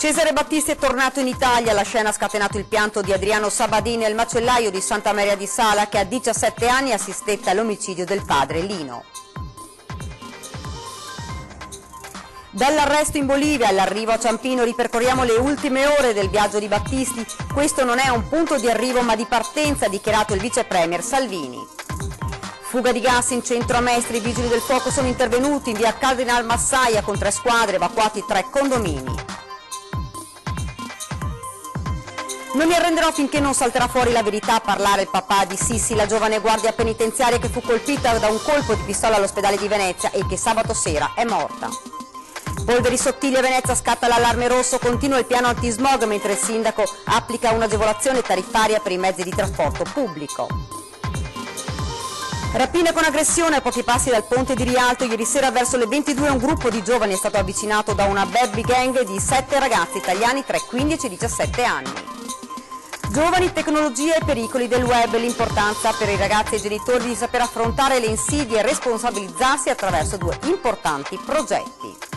Cesare Battisti è tornato in Italia, la scena ha scatenato il pianto di Adriano Sabadin, il macellaio di Santa Maria di Sala, che a 17 anni assistette all'omicidio del padre Lino. Dall'arresto in Bolivia all'arrivo a Ciampino ripercorriamo le ultime ore del viaggio di Battisti. Questo non è un punto di arrivo ma di partenza, ha dichiarato il vice premier Salvini. Fuga di gas in centro a Mestre, i vigili del fuoco sono intervenuti in via Cardinal Massaia con 3 squadre, evacuati 3 condomini. Non mi arrenderò finché non salterà fuori la verità a parlare il papà di Sissi, la giovane guardia penitenziaria che fu colpita da un colpo di pistola all'ospedale di Venezia e che sabato sera è morta. Polveri sottili a Venezia, scatta l'allarme rosso, continua il piano antismog mentre il sindaco applica un'agevolazione tariffaria per i mezzi di trasporto pubblico. Rapina con aggressione a pochi passi dal ponte di Rialto. Ieri sera verso le 22 un gruppo di giovani è stato avvicinato da una baby gang di 7 ragazzi italiani tra i 15 e i 17 anni. Giovani, tecnologia e pericoli del web, l'importanza per i ragazzi e i genitori di saper affrontare le insidie e responsabilizzarsi attraverso 2 importanti progetti.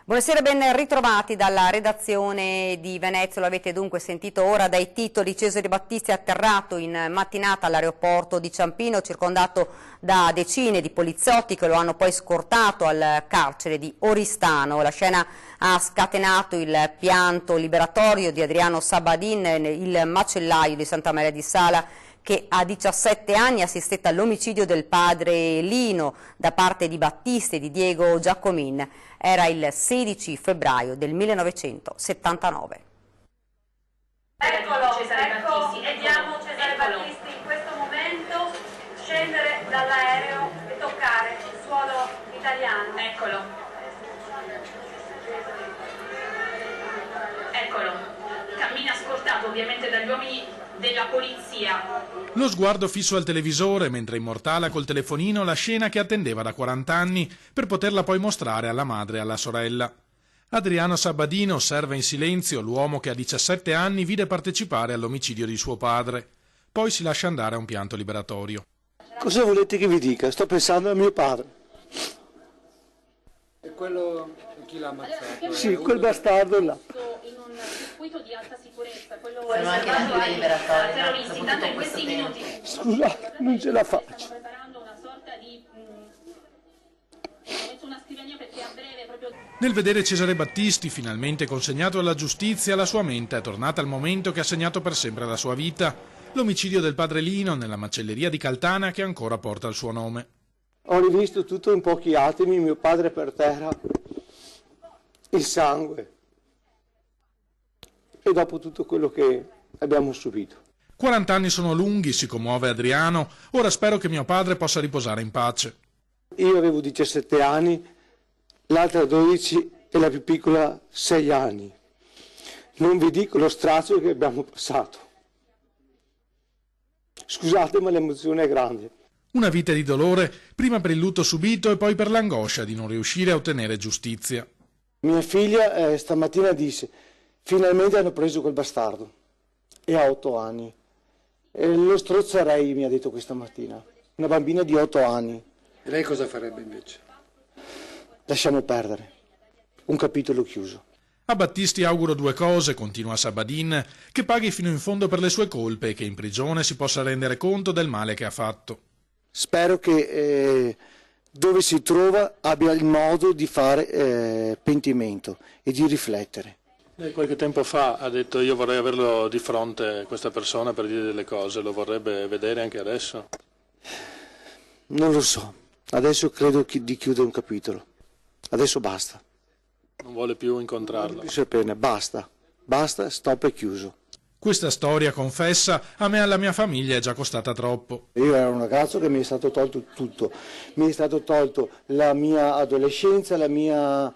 Buonasera e ben ritrovati dalla redazione di Venezia, lo avete dunque sentito ora dai titoli. Cesare Battisti è atterrato in mattinata all'aeroporto di Ciampino, circondato da decine di poliziotti che lo hanno poi scortato al carcere di Oristano. La scena ha scatenato il pianto liberatorio di Adriano Sabadin, il macellaio di Santa Maria di Sala, che a 17 anni assistette all'omicidio del padre Lino da parte di Battisti e di Diego Giacomin. Era il 16 febbraio del 1979. Eccolo, ecco, vediamo Cesare Battisti in questo momento scendere dall'aereo e toccare il suolo italiano. Eccolo. Eccolo, cammina scortato ovviamente dagli uomini della polizia. Lo sguardo fisso al televisore mentre immortala col telefonino la scena che attendeva da 40 anni per poterla poi mostrare alla madre e alla sorella. Adriano Sabadin osserva in silenzio l'uomo che a 17 anni vide partecipare all'omicidio di suo padre. Poi si lascia andare a un pianto liberatorio. Cosa volete che vi dica? Sto pensando a mio padre. E quello chi l'ha ammazzato? Sì, quel bastardo là. In un circuito di alta sicurezza, quello sono anche i liberatori, terroristi, tanto in questi minuti Scusate, non ce la faccio. stanno preparando una sorta di ho messo una scrivania perché a breve proprio. Nel vedere Cesare Battisti finalmente consegnato alla giustizia, la sua mente è tornata al momento che ha segnato per sempre la sua vita, l'omicidio del padre Lino nella macelleria di Caltana che ancora porta il suo nome. Ho rivisto tutto in pochi attimi, mio padre per terra, il sangue. E dopo tutto quello che abbiamo subito. 40 anni sono lunghi, si commuove Adriano, ora spero che mio padre possa riposare in pace. Io avevo 17 anni, l'altra 12 e la più piccola 6 anni. Non vi dico lo strazio che abbiamo passato. Scusate, ma l'emozione è grande. Una vita di dolore, prima per il lutto subito e poi per l'angoscia di non riuscire a ottenere giustizia. Mia figlia stamattina disse: finalmente hanno preso quel bastardo. E ha 8 anni. E lo strozzerei, mi ha detto questa mattina. Una bambina di 8 anni. E lei cosa farebbe invece? Lasciamo perdere. Un capitolo chiuso. A Battisti auguro 2 cose, continua Sabadin, che paghi fino in fondo per le sue colpe e che in prigione si possa rendere conto del male che ha fatto. Spero che dove si trova abbia il modo di fare pentimento e di riflettere. Lei qualche tempo fa ha detto: io vorrei averlo di fronte questa persona per dire delle cose, lo vorrebbe vedere anche adesso? Non lo so, adesso credo di chiudere un capitolo, adesso basta. Non vuole più incontrarlo? Non più saperne, basta, stop e chiuso. Questa storia, confessa, a me e alla mia famiglia è già costata troppo. Io ero un ragazzo che mi è stato tolto tutto, mi è stato tolto la mia adolescenza, la mia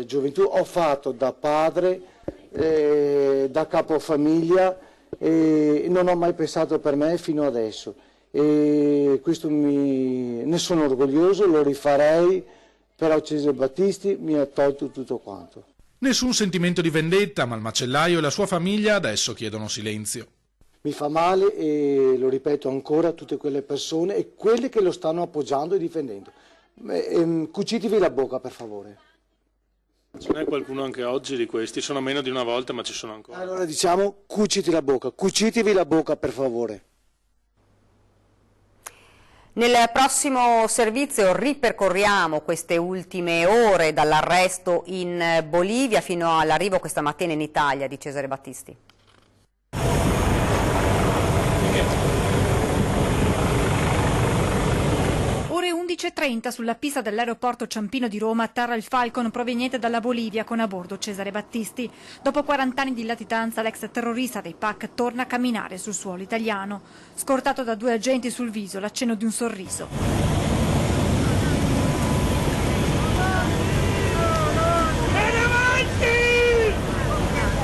gioventù, ho fatto da padre, da capofamiglia e non ho mai pensato per me fino adesso. E questo ne sono orgoglioso, lo rifarei, però Cesare Battisti mi ha tolto tutto quanto. Nessun sentimento di vendetta, ma il macellaio e la sua famiglia adesso chiedono silenzio. Mi fa male e lo ripeto ancora a tutte quelle persone e quelle che lo stanno appoggiando e difendendo. Cucitevi la bocca, per favore. Ce n'è qualcuno anche oggi di questi? Sono meno di una volta, ma ci sono ancora. Allora diciamo, cucitevi la bocca per favore. Nel prossimo servizio ripercorriamo queste ultime ore dall'arresto in Bolivia fino all'arrivo questa mattina in Italia di Cesare Battisti. Ore 11:30 sulla pista dell'aeroporto Ciampino di Roma atterra il Falcon proveniente dalla Bolivia con a bordo Cesare Battisti. Dopo 40 anni di latitanza l'ex terrorista dei PAC torna a camminare sul suolo italiano. Scortato da 2 agenti sul viso, l'accenno di un sorriso.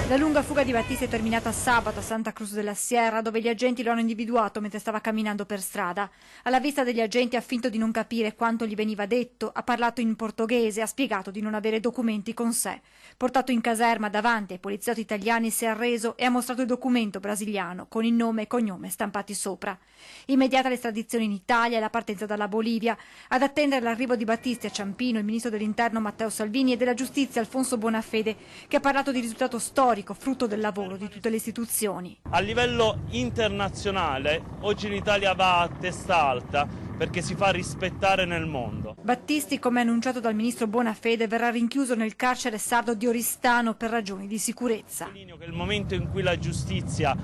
La lunga fuga di Battisti è terminata sabato a Santa Cruz de la Sierra, dove gli agenti lo hanno individuato mentre stava camminando per strada. Alla vista degli agenti ha finto di non capire quanto gli veniva detto, ha parlato in portoghese, ha spiegato di non avere documenti con sé. Portato in caserma davanti ai poliziotti italiani si è arreso e ha mostrato il documento brasiliano con il nome e cognome stampati sopra. Immediata l'estradizione in Italia e la partenza dalla Bolivia. Ad attendere l'arrivo di Battisti a Ciampino il ministro dell'Interno Matteo Salvini e della Giustizia Alfonso Bonafede, che ha parlato di risultato storico frutto del lavoro di tutte le istituzioni. A livello internazionale oggi l'Italia va a testa alta perché si fa rispettare nel mondo. Battisti, come annunciato dal ministro Bonafede, verrà rinchiuso nel carcere sardo di Oristano per ragioni di sicurezza. Il momento in cui la giustizia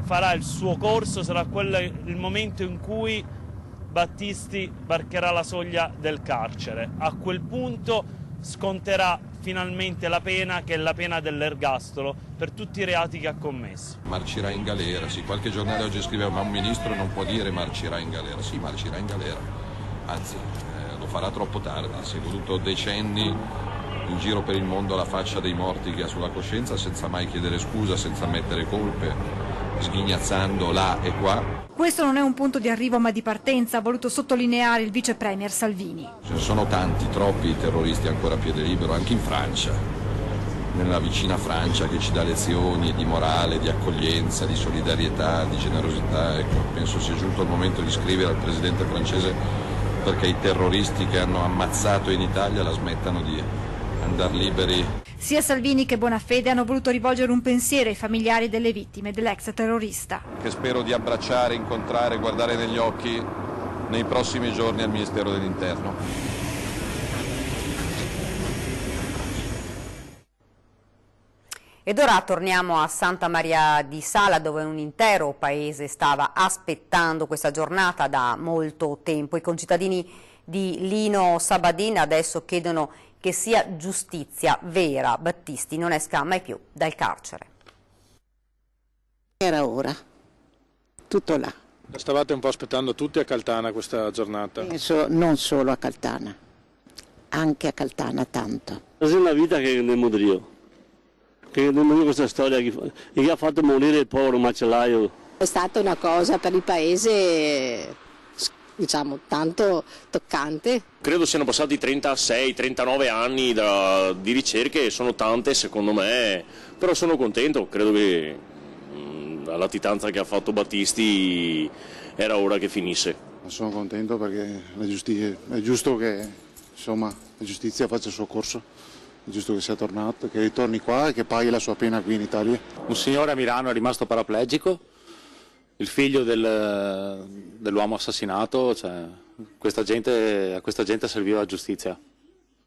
farà il suo corso sarà il momento in cui Battisti varcherà la soglia del carcere. A quel punto sconterà finalmente la pena, che è la pena dell'ergastolo, per tutti i reati che ha commesso. Marcirà in galera, sì, qualche giornale oggi scriveva ma un ministro non può dire marcirà in galera, sì, marcirà in galera, anzi lo farà troppo tardi, si è voluto decenni in giro per il mondo la faccia dei morti che ha sulla coscienza senza mai chiedere scusa, senza mettere colpe, sghignazzando là e qua. Questo non è un punto di arrivo ma di partenza, ha voluto sottolineare il vice premier Salvini. Ce ne sono tanti, troppi terroristi ancora a piede libero, anche in Francia, nella vicina Francia, che ci dà lezioni di morale, di accoglienza, di solidarietà, di generosità. Ecco, penso sia giunto il momento di scrivere al presidente francese perché i terroristi che hanno ammazzato in Italia la smettano di andare liberi. Sia Salvini che Bonafede hanno voluto rivolgere un pensiero ai familiari delle vittime dell'ex terrorista. Che spero di abbracciare, incontrare, guardare negli occhi nei prossimi giorni al Ministero dell'Interno. Ed ora torniamo a Santa Maria di Sala, dove un intero paese stava aspettando questa giornata da molto tempo. I concittadini di Lino Sabbadin adesso chiedono che sia giustizia vera. Battisti non esca mai più dal carcere. Era ora, tutto là. La stavate un po' aspettando tutti a Caltana questa giornata? Penso non solo a Caltana, anche a Caltana tanto. È una vita che ne modrio, che non è questa storia che ha fatto morire il povero macellaio. È stata una cosa per il paese, diciamo, tanto toccante. Credo siano passati 36-39 anni di ricerche, sono tante secondo me, però sono contento, credo che la latitanza che ha fatto Battisti era ora che finisse. Sono contento perché è giusto che insomma, la giustizia faccia il suo corso, è giusto che sia tornato, che ritorni qua e che paghi la sua pena qui in Italia. Un signore a Milano è rimasto paraplegico, il figlio dell'uomo assassinato, cioè, a questa gente serviva la giustizia,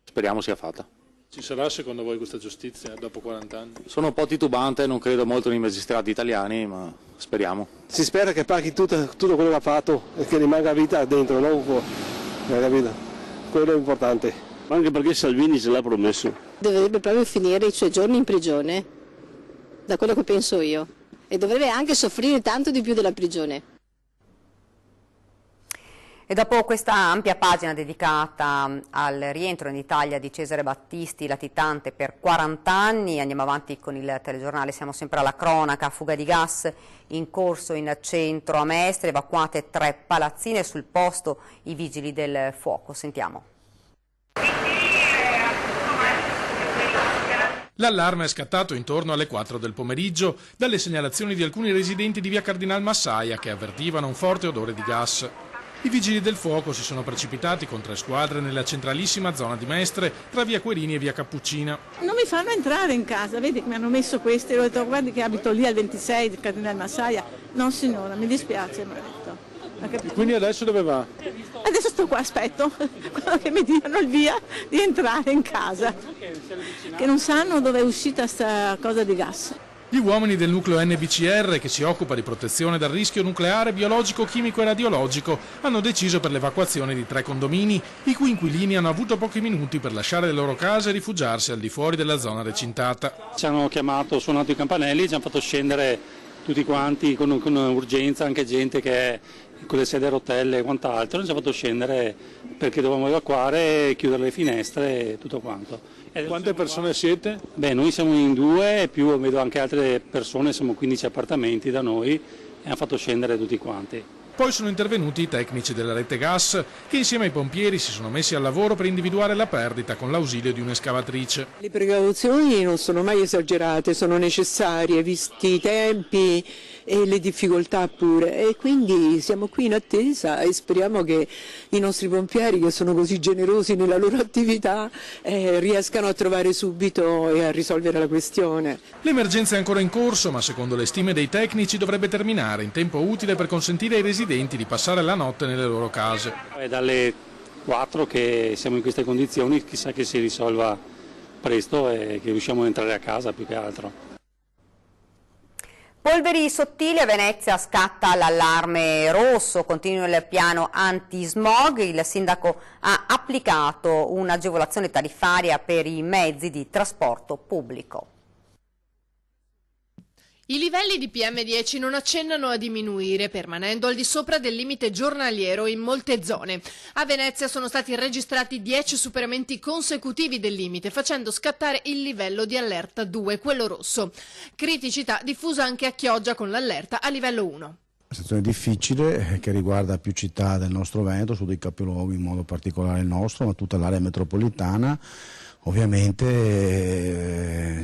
speriamo sia fatta. Ci sarà secondo voi questa giustizia dopo 40 anni? Sono un po' titubante, non credo molto nei magistrati italiani, ma speriamo. Si spera che paghi tutto quello che ha fatto e che rimanga vita dentro, no? Quello è importante. Anche perché Salvini ce l'ha promesso. Dovrebbe proprio finire i suoi giorni in prigione, da quello che penso io. E dovrebbe anche soffrire tanto di più della prigione. E dopo questa ampia pagina dedicata al rientro in Italia di Cesare Battisti, latitante per 40 anni, andiamo avanti con il telegiornale, siamo sempre alla cronaca, fuga di gas in corso in centro a Mestre, evacuate 3 palazzine, sul posto i vigili del fuoco. Sentiamo. L'allarme è scattato intorno alle 4 del pomeriggio dalle segnalazioni di alcuni residenti di via Cardinal Massaia che avvertivano un forte odore di gas. I vigili del fuoco si sono precipitati con 3 squadre nella centralissima zona di Mestre, tra via Querini e via Cappuccina. Non mi fanno entrare in casa, vedi che mi hanno messo questi, ho detto guardi che abito lì al 26 di Cardinale Massaia. No signora, mi dispiace, mi ha detto. Quindi adesso dove va? Adesso sto qua, aspetto che mi diano il via di entrare in casa, che non sanno dove è uscita sta cosa di gas. Gli uomini del nucleo NBCR, che si occupa di protezione dal rischio nucleare, biologico, chimico e radiologico, hanno deciso per l'evacuazione di 3 condomini, i cui inquilini hanno avuto pochi minuti per lasciare le loro case e rifugiarsi al di fuori della zona recintata. Ci hanno chiamato, suonato i campanelli, ci hanno fatto scendere tutti quanti con urgenza, anche gente che è con le sedie a rotelle e quant'altro, ci hanno fatto scendere perché dovevamo evacuare, chiudere le finestre e tutto quanto. Quante persone siete? Beh, noi siamo in 2, più vedo anche altre persone, siamo 15 appartamenti da noi e hanno fatto scendere tutti quanti. Poi sono intervenuti i tecnici della rete gas che insieme ai pompieri si sono messi al lavoro per individuare la perdita con l'ausilio di un'escavatrice. Le precauzioni non sono mai esagerate, sono necessarie visti i tempi e le difficoltà pure, e quindi siamo qui in attesa e speriamo che i nostri pompieri, che sono così generosi nella loro attività, riescano a trovare subito e a risolvere la questione. L'emergenza è ancora in corso, ma secondo le stime dei tecnici dovrebbe terminare in tempo utile per consentire ai residenti di passare la notte nelle loro case. È dalle 4 che siamo in queste condizioni, chissà che si risolva presto e che riusciamo ad entrare a casa più che altro. Polveri sottili, a Venezia scatta l'allarme rosso, continua il piano anti-smog, il sindaco ha applicato un'agevolazione tariffaria per i mezzi di trasporto pubblico. I livelli di PM10 non accennano a diminuire, permanendo al di sopra del limite giornaliero in molte zone. A Venezia sono stati registrati 10 superamenti consecutivi del limite, facendo scattare il livello di allerta 2, quello rosso. Criticità diffusa anche a Chioggia con l'allerta a livello 1. Una situazione difficile che riguarda più città del nostro Veneto, su dei capoluoghi in modo particolare il nostro, ma tutta l'area metropolitana. Ovviamente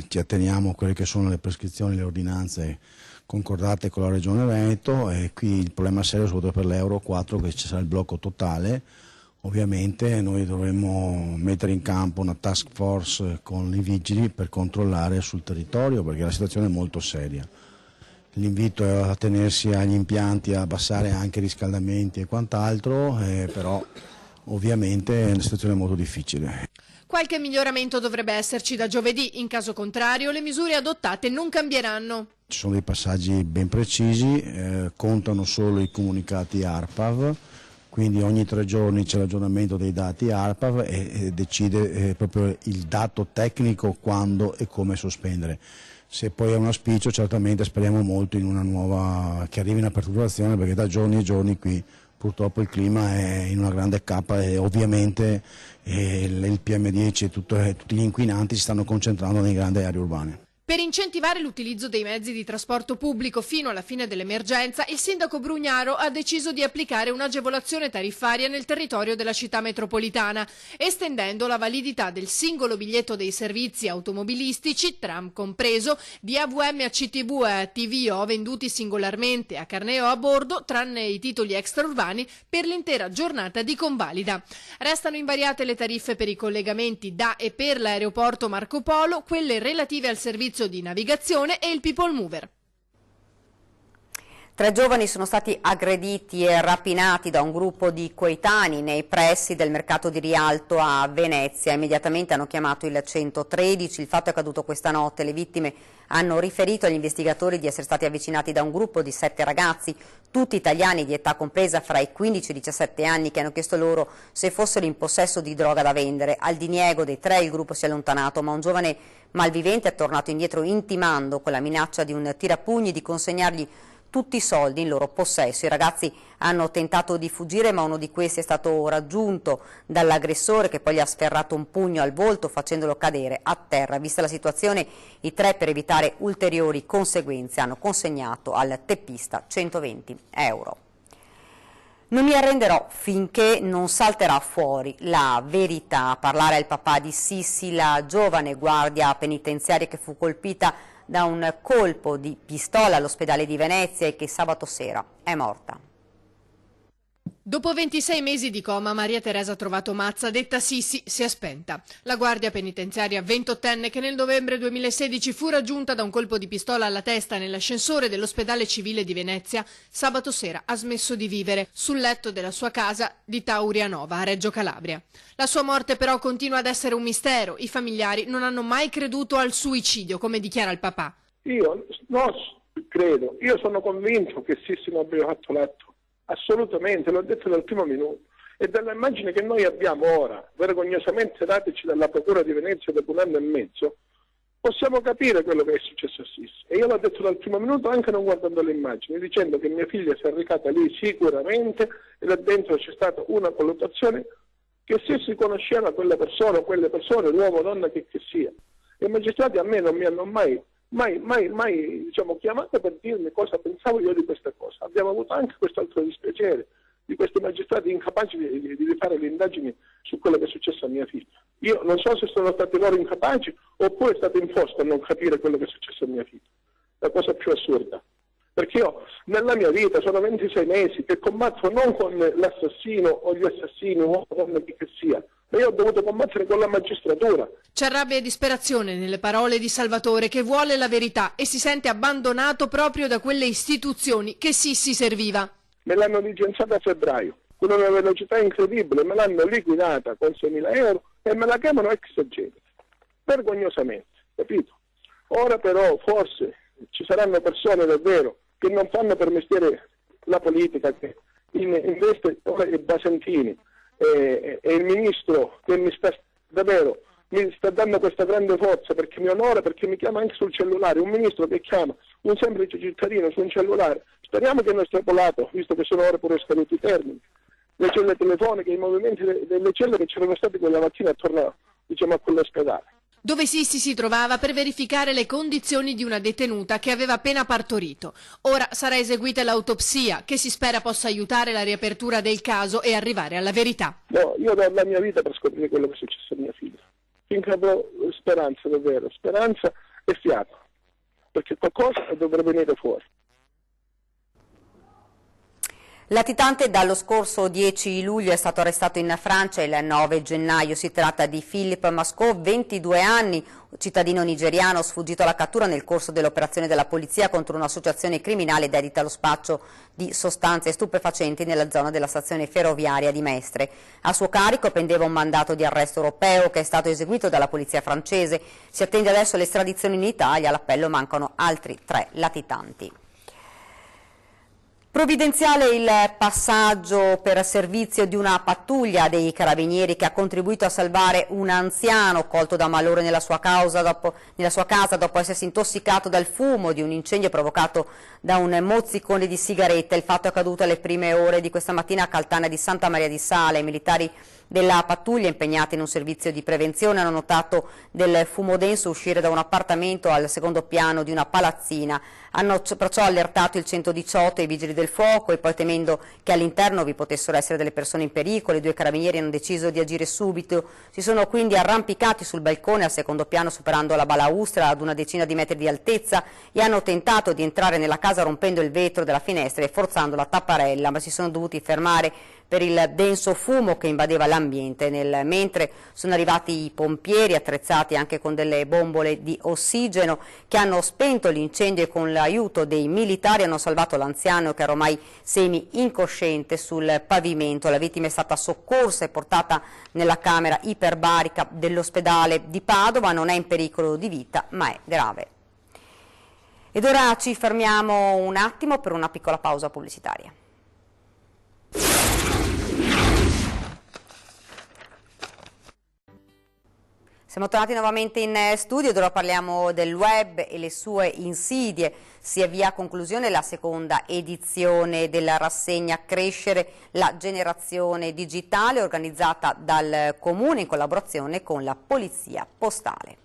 ci atteniamo a quelle che sono le prescrizioni, le ordinanze concordate con la Regione Veneto, e qui il problema serio è soprattutto per l'Euro 4, che ci sarà il blocco totale. Ovviamente noi dovremmo mettere in campo una task force con i vigili per controllare sul territorio, perché la situazione è molto seria. L'invito è a tenersi agli impianti, a abbassare anche i riscaldamenti e quant'altro, però ovviamente è una situazione molto difficile. Qualche miglioramento dovrebbe esserci da giovedì, in caso contrario le misure adottate non cambieranno. Ci sono dei passaggi ben precisi, contano solo i comunicati ARPAV, quindi ogni 3 giorni c'è l'aggiornamento dei dati ARPAV e decide proprio il dato tecnico quando e come sospendere. Se poi è un auspicio, certamente speriamo molto in una nuova, che arrivi una perturbazione, perché da giorni e giorni qui purtroppo il clima è in una grande cappa e ovviamente il PM10 e tutti gli inquinanti si stanno concentrando nei grandi aree urbane. Per incentivare l'utilizzo dei mezzi di trasporto pubblico fino alla fine dell'emergenza, il sindaco Brugnaro ha deciso di applicare un'agevolazione tariffaria nel territorio della città metropolitana, estendendo la validità del singolo biglietto dei servizi automobilistici, tram compreso, di AVM a CTV e a TVO venduti singolarmente a carneo a bordo, tranne i titoli extraurbani, per l'intera giornata di convalida. Restano invariate le tariffe per i collegamenti da e per l'aeroporto Marco Polo, quelle relative al servizio di navigazione e il People Mover. 3 giovani sono stati aggrediti e rapinati da un gruppo di coetanei nei pressi del mercato di Rialto a Venezia. Immediatamente hanno chiamato il 113, il fatto è accaduto questa notte. Le vittime hanno riferito agli investigatori di essere stati avvicinati da un gruppo di 7 ragazzi, tutti italiani di età compresa fra i 15 e i 17 anni, che hanno chiesto loro se fossero in possesso di droga da vendere. Al diniego dei 3 il gruppo si è allontanato, ma un giovane malvivente è tornato indietro intimando, con la minaccia di un tirapugni, di consegnargli tutti i soldi in loro possesso. I ragazzi hanno tentato di fuggire, ma uno di questi è stato raggiunto dall'aggressore, che poi gli ha sferrato un pugno al volto facendolo cadere a terra. Vista la situazione, i 3, per evitare ulteriori conseguenze, hanno consegnato al teppista 120 euro. Non mi arrenderò finché non salterà fuori la verità. A parlare al papà di Sissi, la giovane guardia penitenziaria che fu colpita da un colpo di pistola all'ospedale di Venezia e che sabato sera è morta. Dopo 26 mesi di coma, Maria Teresa Trovato Mazza, detta Sissi, si è spenta. La guardia penitenziaria 28enne, che nel novembre 2016 fu raggiunta da un colpo di pistola alla testa nell'ascensore dell'ospedale civile di Venezia, sabato sera ha smesso di vivere sul letto della sua casa di Taurianova, a Reggio Calabria. La sua morte però continua ad essere un mistero. I familiari non hanno mai creduto al suicidio, come dichiara il papà. Io non credo, io sono convinto che Sissi non abbia fatto l'atto. Assolutamente, l'ho detto dal primo minuto. E dall'immagine che noi abbiamo ora, vergognosamente dateci dalla Procura di Venezia dopo 1 anno e mezzo, possiamo capire quello che è successo a Sissi. E io l'ho detto dal primo minuto anche non guardando le immagini, dicendo che mia figlia si è recata lì sicuramente e là dentro c'è stata una colluttazione, che Sissi conosceva quella persona o quelle persone, l'uomo o donna che sia. E i magistrati a me non mi hanno mai chiamato per dirmi cosa pensavo io di questa cosa. Abbiamo avuto anche quest'altro dispiacere di questi magistrati incapaci di fare le indagini su quello che è successo a mia figlia. Io non so se sono stati loro incapaci oppure è stato imposto a non capire quello che è successo a mia figlia. La cosa più assurda. Perché io nella mia vita sono 26 mesi che combatto non con l'assassino o gli assassini o con chi che sia, ma io ho dovuto combattere con la magistratura. C'è rabbia e disperazione nelle parole di Salvatore, che vuole la verità e si sente abbandonato proprio da quelle istituzioni che Sissi serviva. Me l'hanno licenziata a febbraio, con una velocità incredibile, me l'hanno liquidata con 6.000 euro e me la chiamano exagente. Vergognosamente, capito? Ora però forse ci saranno persone davvero che non fanno per mestiere la politica, che investe ora i Basentini e il ministro che mi sta dando questa grande forza, perché mi onora, perché mi chiama anche sul cellulare, un ministro che chiama un semplice cittadino su un cellulare. Speriamo che non è estrapolato, visto che sono ora pure scaduti i termini, le celle telefoniche, i movimenti delle celle che c'erano stati quella mattina attorno a quell'ospedale, dove Sissi si trovava per verificare le condizioni di una detenuta che aveva appena partorito. Ora sarà eseguita l'autopsia, che si spera possa aiutare la riapertura del caso e arrivare alla verità. No, io do la mia vita per scoprire quello che è successo a mia figlia. Finché avrò speranza, davvero, speranza e fiato, perché qualcosa dovrebbe venire fuori. Latitante dallo scorso 10 luglio è stato arrestato in Francia il 9 gennaio. Si tratta di Philippe Mascot, 22 anni, cittadino nigeriano sfuggito alla cattura nel corso dell'operazione della polizia contro un'associazione criminale dedita allo spaccio di sostanze stupefacenti nella zona della stazione ferroviaria di Mestre. A suo carico pendeva un mandato di arresto europeo che è stato eseguito dalla polizia francese. Si attende adesso l'estradizione in Italia. All'appello mancano altri 3 latitanti. Provvidenziale il passaggio per servizio di una pattuglia dei carabinieri che ha contribuito a salvare un anziano colto da malore nella sua casa dopo essersi intossicato dal fumo di un incendio provocato da un mozzicone di sigaretta. Il fatto è accaduto alle prime ore di questa mattina a Caltana di Santa Maria di Sala. I militari della pattuglia impegnati in un servizio di prevenzione hanno notato del fumo denso uscire da un appartamento al secondo piano di una palazzina. Hanno perciò allertato il 118 e i vigili del fuoco e poi, temendo che all'interno vi potessero essere delle persone in pericolo, i 2 carabinieri hanno deciso di agire subito. Si sono quindi arrampicati sul balcone al secondo piano superando la balaustra ad una decina di metri di altezza e hanno tentato di entrare nella casa rompendo il vetro della finestra e forzando la tapparella, ma si sono dovuti fermare per il denso fumo che invadeva l'ambiente. Mentre sono arrivati i pompieri attrezzati anche con delle bombole di ossigeno che hanno spento l'incendio e con l'aiuto dei militari hanno salvato l'anziano che era ormai semi incosciente sul pavimento. La vittima è stata soccorsa e portata nella camera iperbarica dell'ospedale di Padova. Non è in pericolo di vita ma è grave. Ed ora ci fermiamo un attimo per una piccola pausa pubblicitaria. Siamo tornati nuovamente in studio, ora parliamo del web e le sue insidie. Si avvia a conclusione la seconda edizione della rassegna Crescere la generazione digitale, organizzata dal Comune in collaborazione con la Polizia Postale.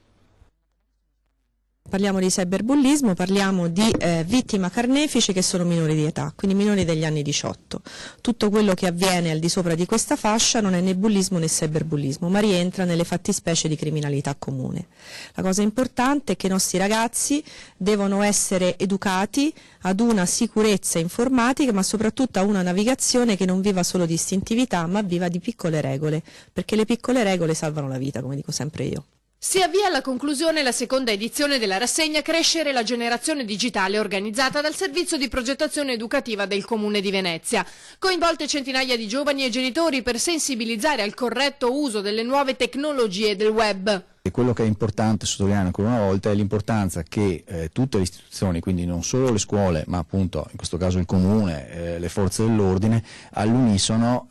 Parliamo di cyberbullismo, parliamo di vittima carnefice che sono minori di età, quindi minori degli anni 18. Tutto quello che avviene al di sopra di questa fascia non è né bullismo né cyberbullismo, ma rientra nelle fattispecie di criminalità comune. La cosa importante è che i nostri ragazzi devono essere educati ad una sicurezza informatica, ma soprattutto a una navigazione che non viva solo di istintività, ma viva di piccole regole, perché le piccole regole salvano la vita, come dico sempre io. Si avvia alla conclusione la seconda edizione della rassegna Crescere la generazione digitale, organizzata dal servizio di progettazione educativa del Comune di Venezia. Coinvolte centinaia di giovani e genitori per sensibilizzare al corretto uso delle nuove tecnologie del web. E quello che è importante sottolineare ancora una volta è l'importanza che tutte le istituzioni, quindi non solo le scuole, ma appunto in questo caso il Comune, le forze dell'ordine, all'unisono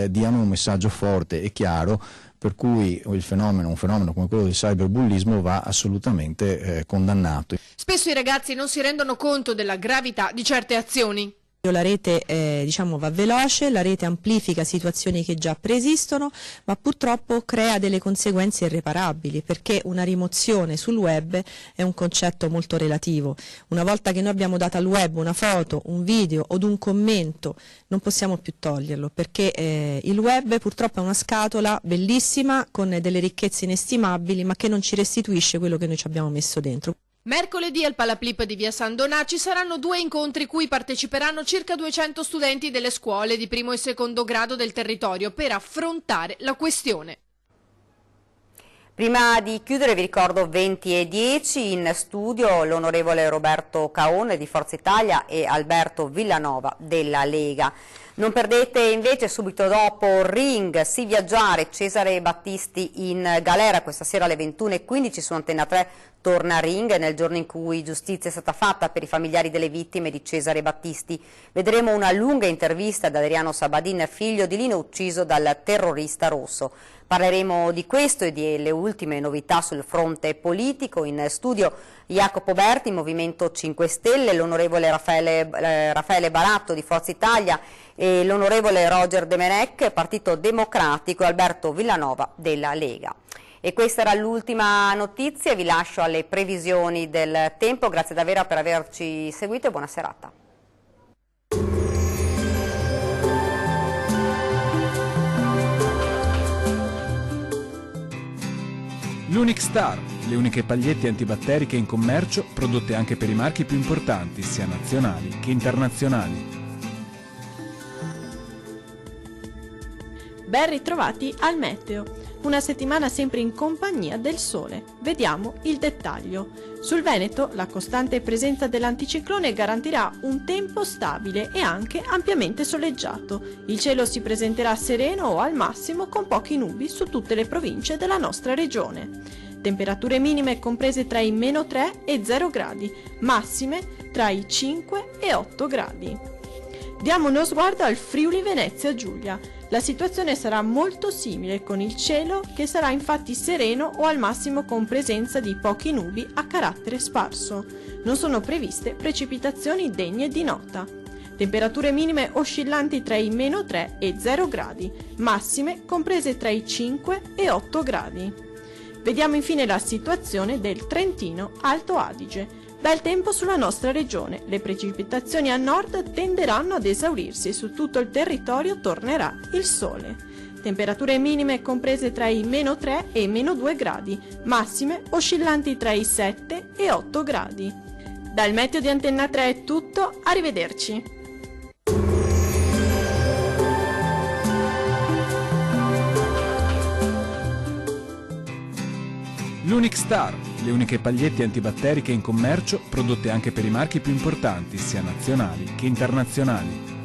diano un messaggio forte e chiaro, per cui un fenomeno come quello del cyberbullismo va assolutamente condannato. Spesso i ragazzi non si rendono conto della gravità di certe azioni. La rete va veloce, la rete amplifica situazioni che già preesistono, ma purtroppo crea delle conseguenze irreparabili, perché una rimozione sul web è un concetto molto relativo. Una volta che noi abbiamo dato al web una foto, un video o un commento, non possiamo più toglierlo, perché il web purtroppo è una scatola bellissima con delle ricchezze inestimabili, ma che non ci restituisce quello che noi ci abbiamo messo dentro. Mercoledì al Palaplip di via San Donà ci saranno 2 incontri cui parteciperanno circa 200 studenti delle scuole di primo e secondo grado del territorio per affrontare la questione. Prima di chiudere vi ricordo 20:10 in studio l'onorevole Roberto Caone di Forza Italia e Alberto Villanova della Lega. Non perdete invece subito dopo Ring, Sì viaggiare, Cesare Battisti in galera questa sera alle 21:15 su Antenna 3. Torna Ring nel giorno in cui giustizia è stata fatta per i familiari delle vittime di Cesare Battisti. Vedremo una lunga intervista ad Adriano Sabadin, figlio di Lino ucciso dal terrorista rosso. Parleremo di questo e delle ultime novità sul fronte politico. In studio Jacopo Berti, Movimento 5 Stelle, l'onorevole Raffaele Baratto di Forza Italia e l'onorevole Roger Demenec, Partito Democratico, e Alberto Villanova della Lega. E questa era l'ultima notizia, vi lascio alle previsioni del tempo, grazie davvero per averci seguito e buona serata. L'Unic Star, le uniche pagliette antibatteriche in commercio, prodotte anche per i marchi più importanti, sia nazionali che internazionali. Ben ritrovati al meteo. Una settimana sempre in compagnia del sole. Vediamo il dettaglio. Sul Veneto la costante presenza dell'anticiclone garantirà un tempo stabile e anche ampiamente soleggiato. Il cielo si presenterà sereno o al massimo con pochi nubi su tutte le province della nostra regione. Temperature minime comprese tra i -3 e 0 gradi, massime tra i 5 e 8 gradi. Diamo uno sguardo al Friuli Venezia Giulia. La situazione sarà molto simile, con il cielo che sarà infatti sereno o al massimo con presenza di pochi nubi a carattere sparso. Non sono previste precipitazioni degne di nota. Temperature minime oscillanti tra i -3 e 0 gradi, massime comprese tra i 5 e 8 gradi. Vediamo infine la situazione del Trentino Alto Adige. Bel tempo sulla nostra regione, le precipitazioni a nord tenderanno ad esaurirsi e su tutto il territorio tornerà il sole. Temperature minime comprese tra i -3 e i -2 gradi, massime oscillanti tra i 7 e 8 gradi. Dal meteo di Antenna 3 è tutto, arrivederci! L'Unic Star, le uniche pagliette antibatteriche in commercio, prodotte anche per i marchi più importanti, sia nazionali che internazionali.